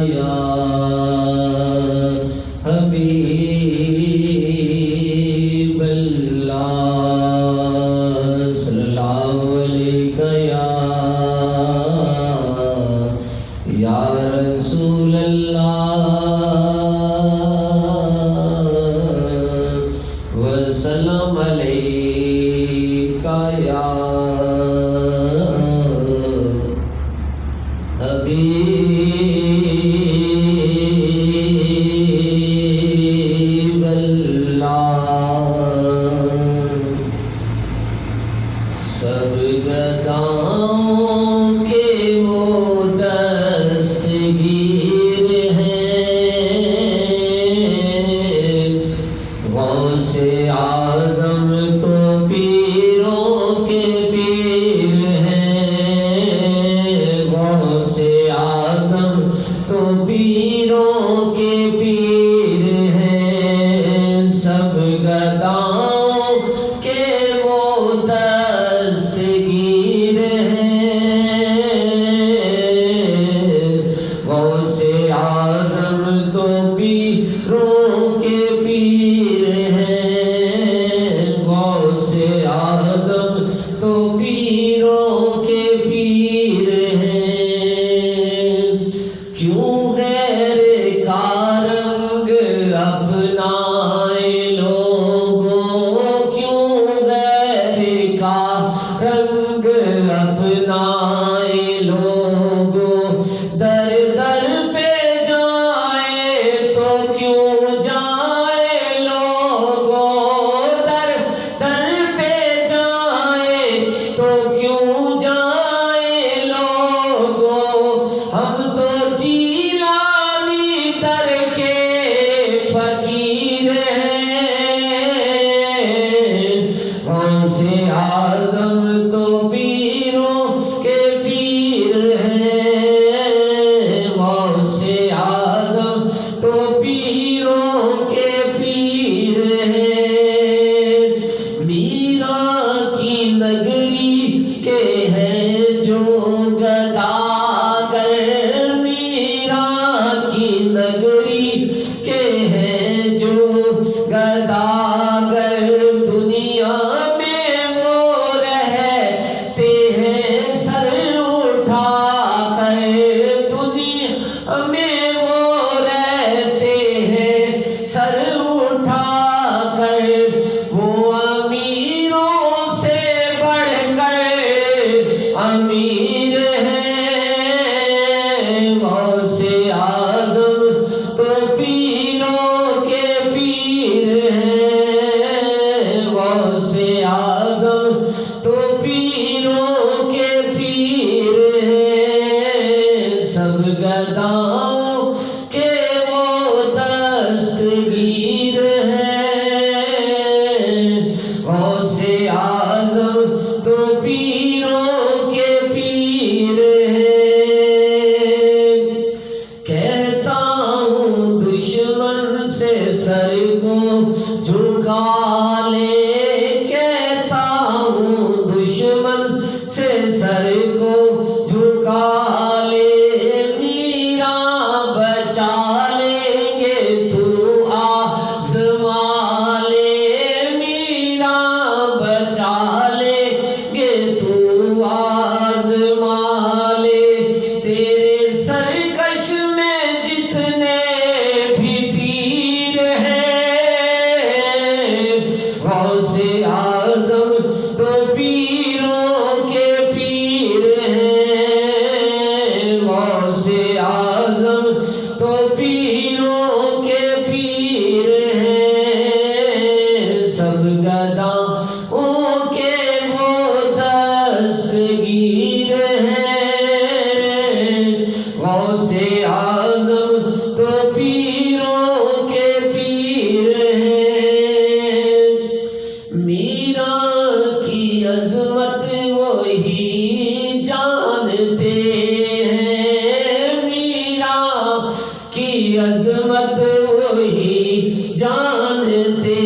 یا حبیب اللہ صلی اللہ علیہ یا رسول اللہ وسلم علیکہ یا حبیب اللہ سب گداؤں کے وہ دستگیر ہیں غوث اعظم تو پیروں کے پیر ہیں غوث اعظم تو پیروں کے پیر ہیں سب گداؤں کے وہ دستگیر ہیں غوث اعظم تو پیروں کے پیر ہیں غوث اعظم تو پیروں کے پیر ہیں کیوں غیر کا رنگ اپنائے لوگوں کیوں غیر کا رنگ اپنائے لوگوں در در پہ جائے تو کیوں جائے لوگوں در در پہ جائے تو کیوں جائے لوگوں ہم تو جیلانی در کے فقیر ہیں غوث اعظم تو پیروں کے پیر ہیں غوث اعظم تو پیروں کے پیر ہیں میرا کی نگری کے ہیں جو گداگر میرا کی نگری کے ہیں جو گداگر دنیا میں وہ رہتے ہیں سر اٹھا کر دنیا میں وہ رہتے ہیں سر اٹھا کر وہ امیروں سے بڑھ کر امیر ہیں غوث اعظم تو پیروں کے پیر ہیں غوث اعظم تو پیروں کے پیر ہیں سب گداؤں کے وہ دستگیر ہیں غوث اعظم تو پیروں کے پیر ہیں کہتا ہوں دشمن سے سر کو جھکا لے کہتا ہوں دشمن سے سر کو جھکا لے میرا بچا لیں گے تو آزما لے میرا بچا لیں گے تو آزما لے تیرے سرکش میں جتنے بھی تیر ہیں غوث اعظم تو پیروں کے پیر ہیں غوث اعظم تو پیروں کے پیر ہیں سب گداؤں کے وہ دستگیر ہیں غوث اعظم تو پیروں کے پیر ہیں میرا کی عظمت وہی جانتے ہیں میرا کی عظمت وہی جانتے